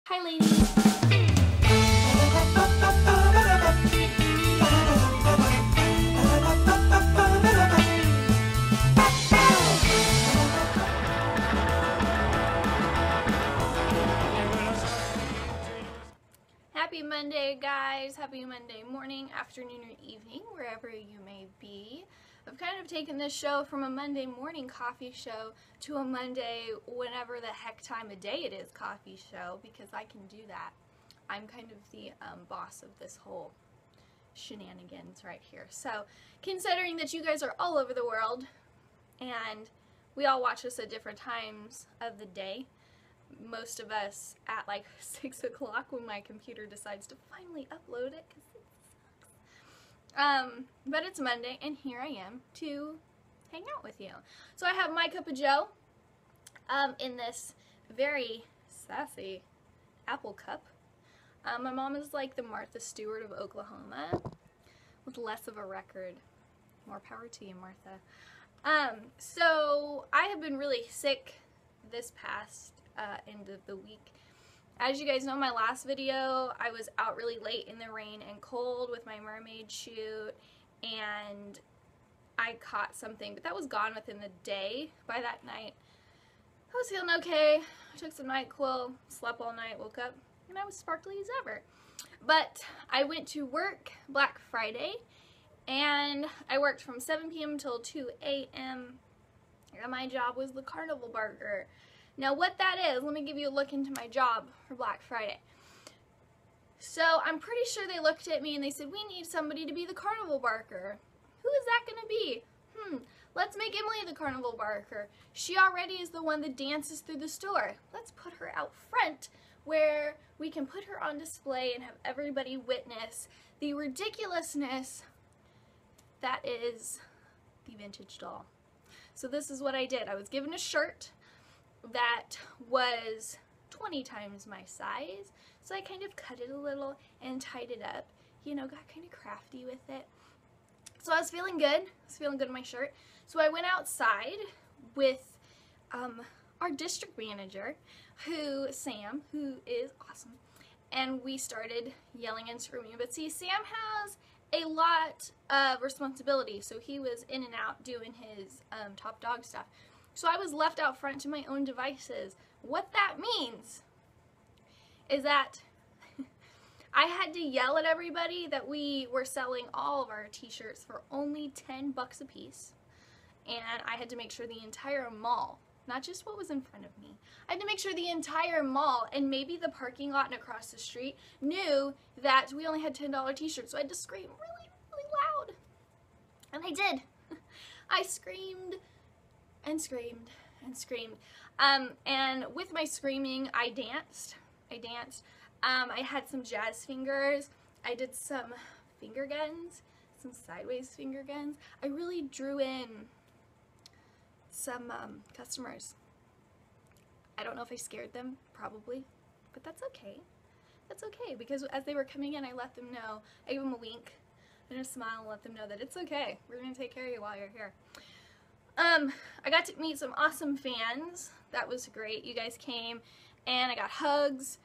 Hi ladies! Happy Monday guys! Happy Monday morning, afternoon, or evening, wherever you may be. I've kind of taken this show from a Monday morning coffee show to a Monday whenever the heck time of day it is coffee show, because I can do that. I'm kind of the boss of this whole shenanigans right here. So considering that you guys are all over the world and we all watch this at different times of the day, most of us at like 6 o'clock when my computer decides to finally upload it, because it sucks. But it's Monday and here I am to hang out with you. So I have my cup of joe in this very sassy apple cup. My mom is like the Martha Stewart of Oklahoma with less of a record. More power to you, Martha. So I have been really sick this past end of the week. As you guys know, my last video, I was out really late in the rain and cold with my mermaid shoot, and I caught something, but that was gone within the day. By that night, I was feeling okay. I took some NyQuil, slept all night, woke up, and I was sparkly as ever. But I went to work Black Friday, and I worked from 7 p.m. until 2 a.m. and my job was the carnival barker. Now what that is, let me give you a look into my job for Black Friday. So I'm pretty sure they looked at me and they said, we need somebody to be the carnival barker. Who is that going to be? Let's make Emily the carnival barker. She already is the one that dances through the store. Let's put her out front where we can put her on display and have everybody witness the ridiculousness that is the vintage doll. So this is what I did. I was given a shirt that was 20 times my size, so I kind of cut it a little and tied it up, you know, got kind of crafty with it. So I was feeling good. I was feeling good in my shirt. So I went outside with our district manager, Sam, who is awesome, and we started yelling and screaming. But see, Sam has a lot of responsibility, so he was in and out doing his top dog stuff. So I was left out front to my own devices. What that means is that I had to yell at everybody that we were selling all of our t-shirts for only 10 bucks a piece. And I had to make sure the entire mall, not just what was in front of me, I had to make sure the entire mall and maybe the parking lot and across the street knew that we only had $10 t-shirts. So I had to scream really, really loud. And I did. I screamed and screamed and screamed. And with my screaming, I danced. I had some jazz fingers. I did some finger guns, some sideways finger guns. I really drew in some customers. I don't know if I scared them, probably, but that's okay. That's okay, because as they were coming in, I let them know. I gave them a wink and a smile and let them know that it's okay. We're going to take care of you while you're here. I got to meet some awesome fans. That was great. You guys came and I got hugs,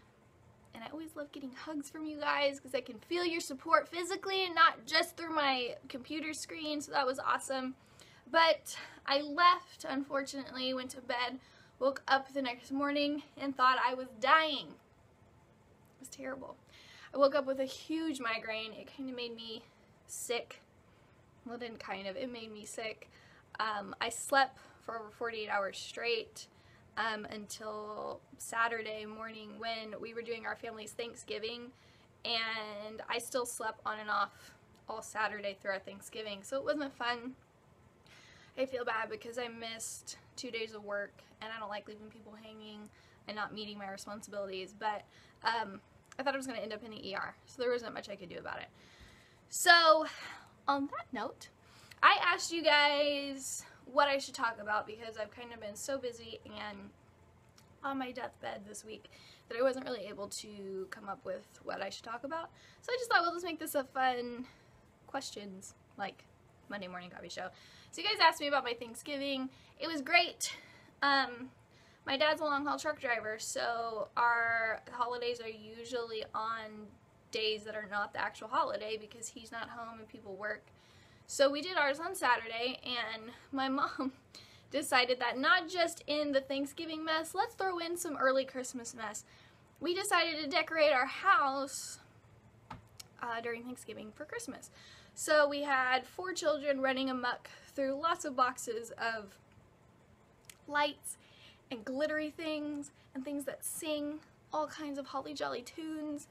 and I always love getting hugs from you guys because I can feel your support physically and not just through my computer screen, so that was awesome. But I left, unfortunately, went to bed, woke up the next morning and thought I was dying. It was terrible. I woke up with a huge migraine. It kind of made me sick. Well, it didn't kind of. It made me sick. I slept for over 48 hours straight until Saturday morning when we were doing our family's Thanksgiving, and I still slept on and off all Saturday throughout Thanksgiving, so it wasn't fun. I feel bad because I missed 2 days of work, and I don't like leaving people hanging and not meeting my responsibilities, but I thought I was going to end up in the ER, so there wasn't much I could do about it. So on that note, I asked you guys what I should talk about because I've kind of been so busy and on my deathbed this week that I wasn't really able to come up with what I should talk about. So I just thought, well, let's make this a fun questions, like Monday morning coffee show. So you guys asked me about my Thanksgiving. It was great. My dad's a long-haul truck driver, so our holidays are usually on days that are not the actual holiday because he's not home and people work. So we did ours on Saturday, and my mom decided that not just in the Thanksgiving mess, let's throw in some early Christmas mess. We decided to decorate our house during Thanksgiving for Christmas. So we had 4 children running amok through lots of boxes of lights and glittery things and things that sing all kinds of holly jolly tunes.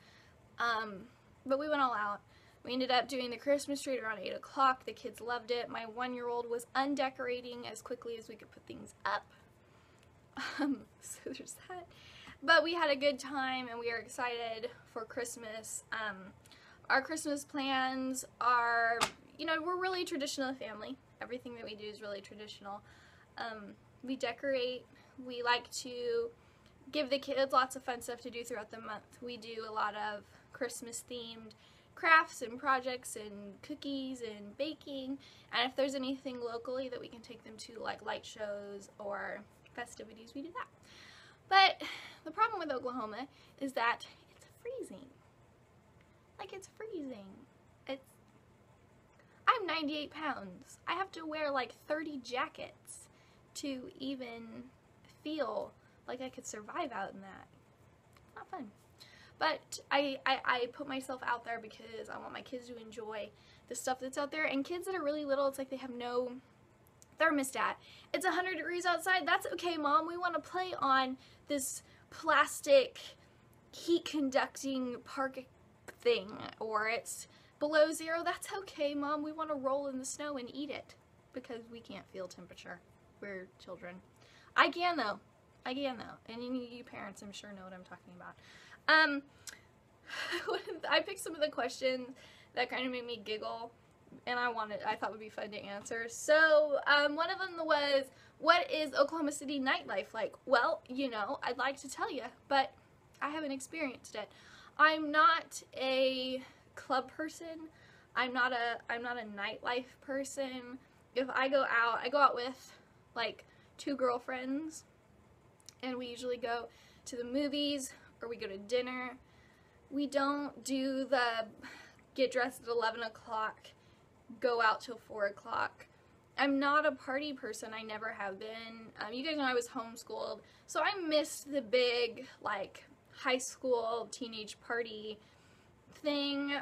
But we went all out. We ended up doing the Christmas tree around 8 o'clock. The kids loved it. My 1-year-old was undecorating as quickly as we could put things up. So there's that. But we had a good time and we are excited for Christmas. Our Christmas plans are, we're really a traditional family. Everything that we do is really traditional. We decorate. We like to give the kids lots of fun stuff to do throughout the month. We do a lot of Christmas themed crafts and projects and cookies and baking, and if there's anything locally that we can take them to, like light shows or festivities, we do that. But the problem with Oklahoma is that it's freezing. Like, it's freezing. I'm 98 pounds. I have to wear like 30 jackets to even feel like I could survive out in that. It's not fun. But I put myself out there because I want my kids to enjoy the stuff that's out there. And kids that are really little, it's like they have no thermostat. It's 100 degrees outside. That's okay, Mom. We want to play on this plastic heat conducting park thing. Or it's below 0. That's okay, Mom. We want to roll in the snow and eat it because we can't feel temperature. We're children. I can though. And you parents, I'm sure, know what I'm talking about. I picked some of the questions that kind of made me giggle, and I thought would be fun to answer. So, one of them was, what is Oklahoma City nightlife like? Well, I'd like to tell you, but I haven't experienced it. I'm not a club person. I'm not a nightlife person. If I go out with like 2 girlfriends, and we usually go to the movies or we go to dinner. We don't do the get dressed at 11 o'clock, go out till 4 o'clock. I'm not a party person. I never have been. You guys know I was homeschooled, so I missed the big like high school teenage party thing.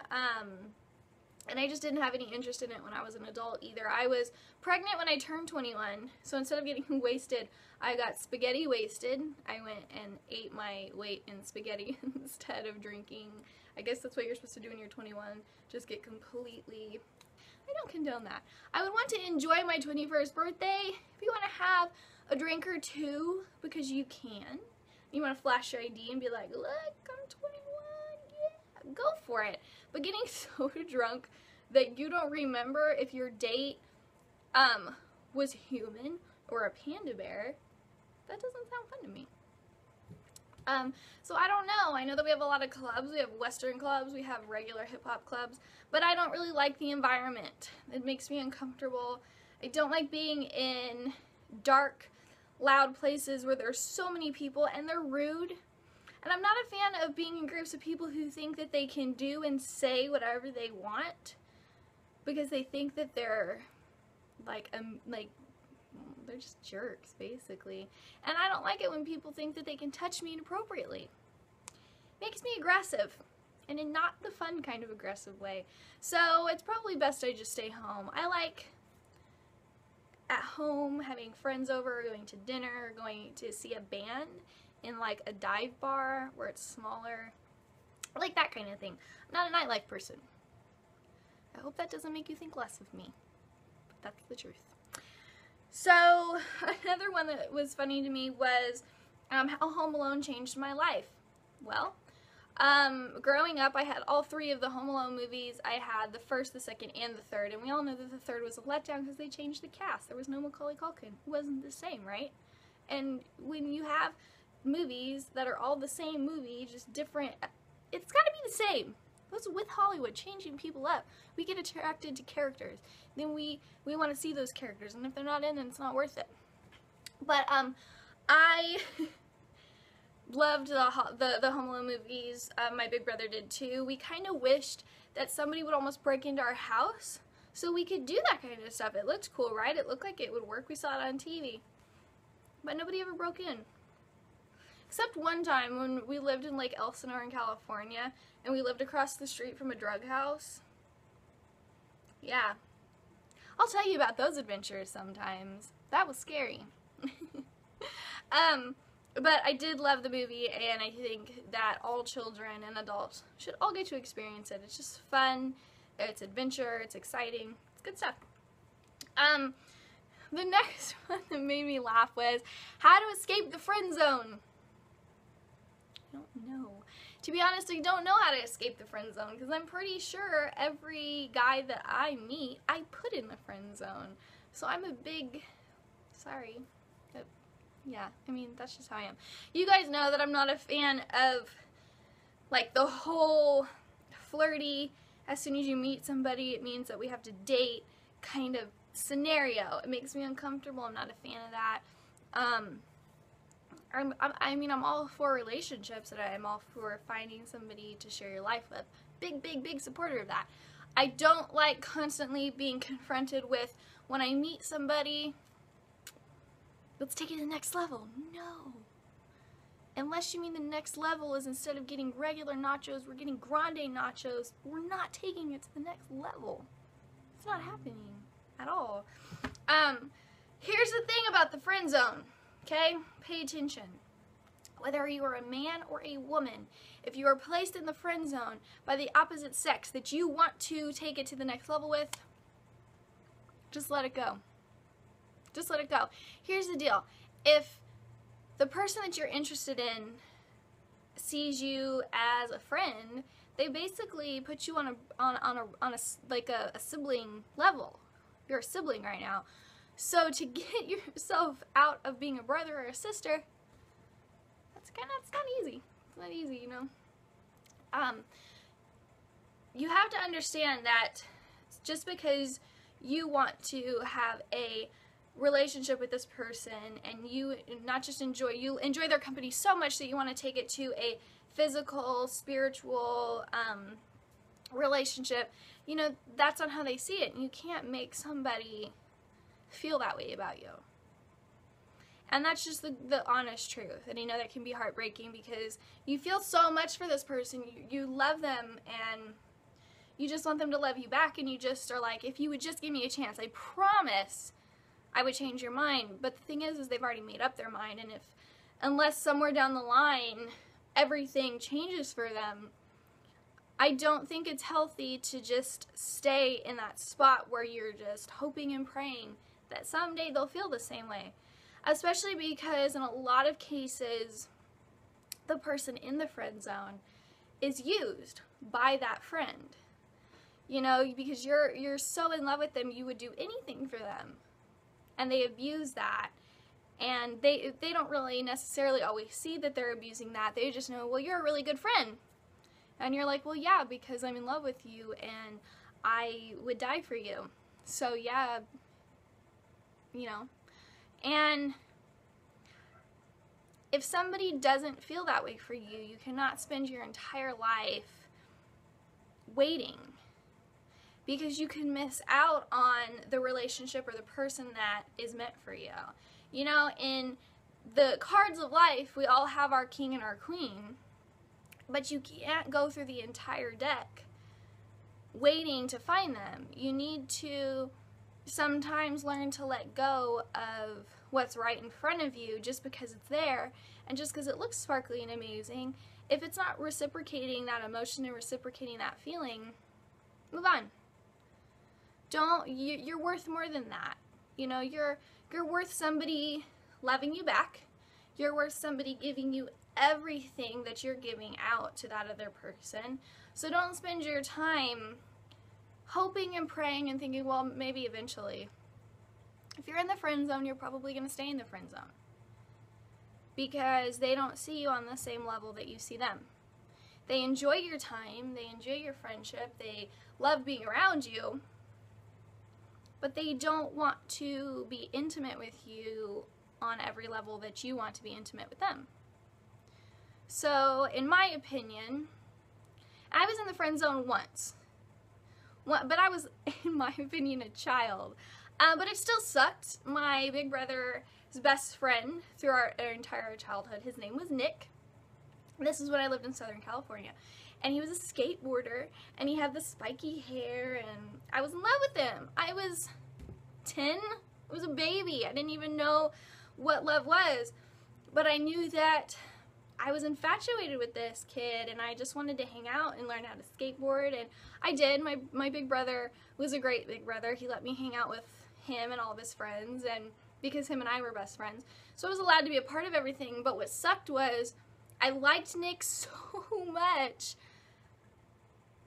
And I just didn't have any interest in it when I was an adult either. I was pregnant when I turned 21, so instead of getting wasted, I got spaghetti wasted. I went and ate my weight in spaghetti instead of drinking. I guess that's what you're supposed to do when you're 21. Just get completely... I don't condone that. I would want to enjoy my 21st birthday. If you want to have a drink or 2, because you can. You want to flash your ID and be like, look, I'm 21, yeah, go for it. But getting so drunk that you don't remember if your date was human or a panda bear, that doesn't sound fun to me. So I don't know. I know that we have a lot of clubs. We have Western clubs. We have regular hip-hop clubs. But I don't really like the environment. It makes me uncomfortable. I don't like being in dark, loud places where there's so many people and they're rude. And I'm not a fan of being in groups of people who think that they can do and say whatever they want because they think that they're they're just jerks, basically. And I don't like it when people think that they can touch me inappropriately. It makes me aggressive, and in not the fun kind of aggressive way. So it's probably best I just stay home. I like at home having friends over, going to dinner, going to see a band in like a dive bar where it's smaller. I like that kind of thing. I'm not a nightlife person. I hope that doesn't make you think less of me, but that's the truth. So another one that was funny to me was how Home Alone changed my life. Well, growing up, I had all 3 of the Home Alone movies. I had the first, the second, and the third, and we all know that the third was a letdown because they changed the cast. There was no Macaulay Culkin. It wasn't the same, right? And when you have movies that are all the same movie, just different, it's got to be the same. That's with Hollywood, changing people up. We get attracted to characters. Then we want to see those characters, and if they're not in, then it's not worth it. But I loved the Home Alone movies. My big brother did too. We kind of wished that somebody would almost break into our house so we could do that kind of stuff. It looked cool, right? It looked like it would work. We saw it on TV. But nobody ever broke in. Except one time when we lived in Lake Elsinore in California and we lived across the street from a drug house. Yeah. I'll tell you about those adventures sometimes. That was scary. But I did love the movie, and I think that all children and adults should all get to experience it. It's just fun, it's adventure, it's exciting, it's good stuff. The next one that made me laugh was how to escape the friend zone. I don't know. To be honest, I don't know how to escape the friend zone, because I'm pretty sure every guy that I meet, I put in the friend zone. So I'm a big, sorry. Yeah, I mean, that's just how I am. You guys know that I'm not a fan of, like, the whole flirty, as soon as you meet somebody, it means that we have to date kind of scenario. It makes me uncomfortable. I'm not a fan of that. I mean, I'm all for relationships, and I'm all for finding somebody to share your life with. Big supporter of that. I don't like constantly being confronted with, when I meet somebody, let's take it to the next level. No. Unless you mean the next level is instead of getting regular nachos, we're getting grande nachos, we're not taking it to the next level. It's not happening at all. Here's the thing about the friend zone, okay? Pay attention. Whether you are a man or a woman, if you are placed in the friend zone by the opposite sex that you want to take it to the next level with, just let it go. Just let it go. Here's the deal. If the person that you're interested in sees you as a friend, they basically put you on a sibling level. You're a sibling right now. So to get yourself out of being a brother or a sister, it's not easy. It's not easy, you know. You have to understand that just because you want to have a relationship with this person and you enjoy their company so much that you want to take it to a physical, spiritual relationship, you know, that's not how they see it. You can't make somebody feel that way about you. And that's just the honest truth. And I know that can be heartbreaking because you feel so much for this person. You love them and you just want them to love you back, and you just are like, if you would just give me a chance, I promise I would change your mind. But the thing is they've already made up their mind, and unless somewhere down the line everything changes for them, I don't think it's healthy to just stay in that spot where you're just hoping and praying that someday they'll feel the same way. Especially because in a lot of cases, the person in the friend zone is used by that friend. You know, because you're so in love with them, you would do anything for them. And they abuse that. And they don't really necessarily always see that they're abusing that. They just know, well, you're a really good friend. And you're like, well, yeah, because I'm in love with you and I would die for you. So, yeah, you know. And if somebody doesn't feel that way for you, you cannot spend your entire life waiting, because you can miss out on the relationship or the person that is meant for you. You know, in the cards of life, we all have our king and our queen, but you can't go through the entire deck waiting to find them. You need to sometimes learn to let go of what's right in front of you just because it's there and just because it looks sparkly and amazing. If it's not reciprocating that emotion and reciprocating that feeling, move on. You're worth more than that. You know, you're worth somebody loving you back. You're worth somebody giving you everything that you're giving out to that other person. So don't spend your time hoping and praying and thinking, well, maybe eventually. If you're in the friend zone, you're probably going to stay in the friend zone because they don't see you on the same level that you see them. They enjoy your time, they enjoy your friendship, they love being around you, but they don't want to be intimate with you on every level that you want to be intimate with them. So, in my opinion, I was in the friend zone once. But I was, in my opinion, a child. But it still sucked. My big brother's best friend through our entire childhood, his name was Nick. This is when I lived in Southern California. And he was a skateboarder, and he had the spiky hair, and I was in love with him. I was 10. I was a baby. I didn't even know what love was. But I knew that I was infatuated with this kid, and I just wanted to hang out and learn how to skateboard, and I did. My big brother was a great big brother. He let me hang out with him and all of his friends, and because him and I were best friends. So I was allowed to be a part of everything, but what sucked was I liked Nick so much,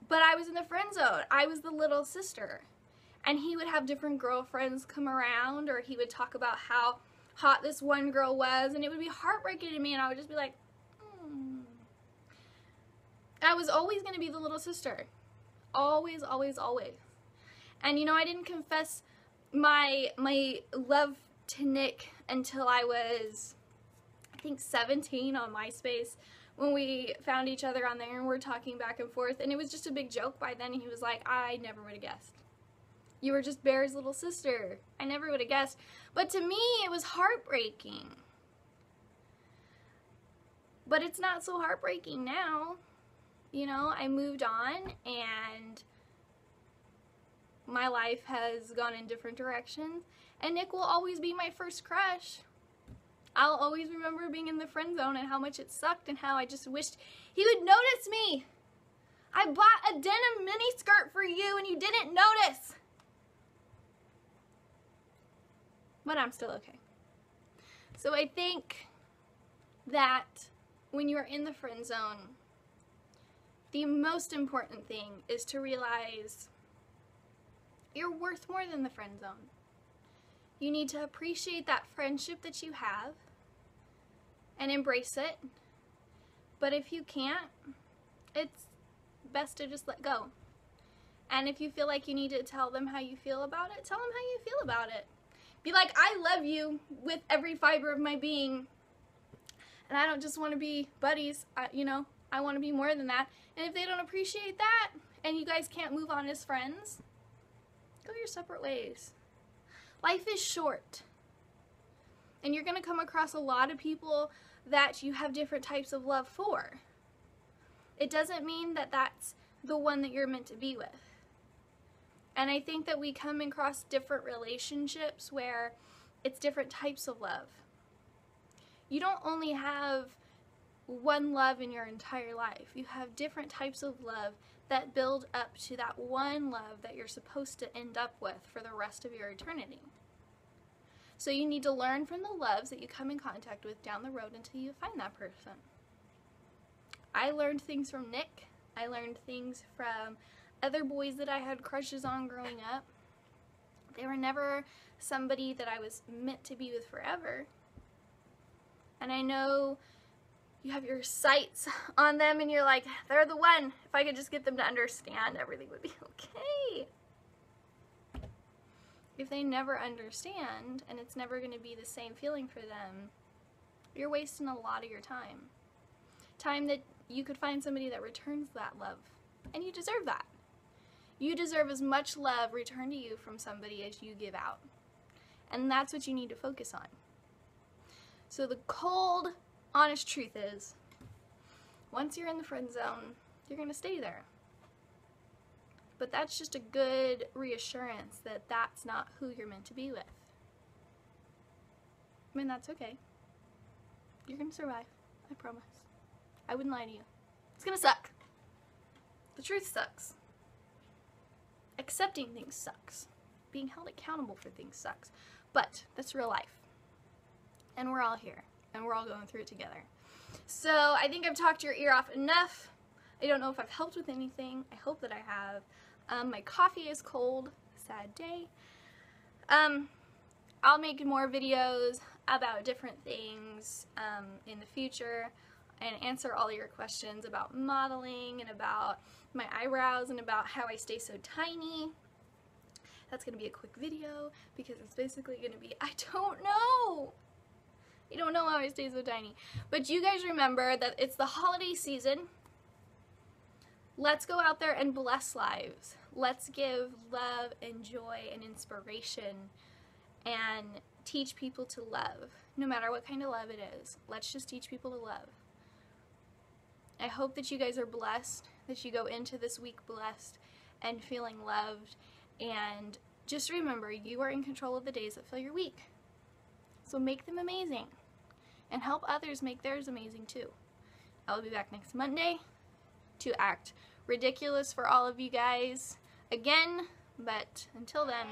but I was in the friend zone. I was the little sister, and he would have different girlfriends come around, or he would talk about how hot this one girl was, and it would be heartbreaking to me, and I would just be like, I was always going to be the little sister. Always, always, always. And you know, I didn't confess my love to Nick until I was, I think, 17 on MySpace, when we found each other on there and we're talking back and forth, and it was just a big joke by then. He was like, I never would have guessed. You were just Bear's little sister. I never would have guessed. But to me, it was heartbreaking. But it's not so heartbreaking now. You know, I moved on, and my life has gone in different directions, and Nick will always be my first crush. I'll always remember being in the friend zone and how much it sucked and how I just wished he would notice me. I bought a denim mini skirt for you and you didn't notice. But I'm still okay. So I think that when you're in the friend zone, the most important thing is to realize you're worth more than the friend zone. You need to appreciate that friendship that you have and embrace it. But if you can't, it's best to just let go. And if you feel like you need to tell them how you feel about it, tell them how you feel about it. Be like, I love you with every fiber of my being. And I don't just want to be buddies, I want to be more than that. And if they don't appreciate that, and you guys can't move on as friends, go your separate ways. Life is short. And you're going to come across a lot of people that you have different types of love for. It doesn't mean that that's the one that you're meant to be with. And I think that we come across different relationships where it's different types of love. You don't only have one love in your entire life. You have different types of love that build up to that one love that you're supposed to end up with for the rest of your eternity. So you need to learn from the loves that you come in contact with down the road until you find that person. I learned things from Nick. I learned things from other boys that I had crushes on growing up. They were never somebody that I was meant to be with forever. And I know you have your sights on them and you're like, they're the one. If I could just get them to understand, everything would be okay. If they never understand and it's never going to be the same feeling for them, you're wasting a lot of your time. Time that you could find somebody that returns that love. And you deserve that. You deserve as much love returned to you from somebody as you give out. And that's what you need to focus on. So the cold, honest truth is, once you're in the friend zone, you're going to stay there. But that's just a good reassurance that that's not who you're meant to be with. I mean, that's okay. You're going to survive. I promise. I wouldn't lie to you. It's going to suck. The truth sucks. Accepting things sucks. Being held accountable for things sucks. But that's real life. And we're all here. And we're all going through it together. So I think I've talked your ear off enough. I don't know if I've helped with anything. I hope that I have. My coffee is cold. Sad day. I'll make more videos about different things in the future and answer all your questions about modeling and about my eyebrows and about how I stay so tiny. That's going to be a quick video because it's basically going to be, I don't know. You don't know how I stay so tiny. But you guys remember that it's the holiday season. Let's go out there and bless lives. Let's give love and joy and inspiration and teach people to love, no matter what kind of love it is. Let's just teach people to love. I hope that you guys are blessed, that you go into this week blessed and feeling loved. And just remember, you are in control of the days that fill your week. So make them amazing and help others make theirs amazing too. I will be back next Monday to act ridiculous for all of you guys again, but until then,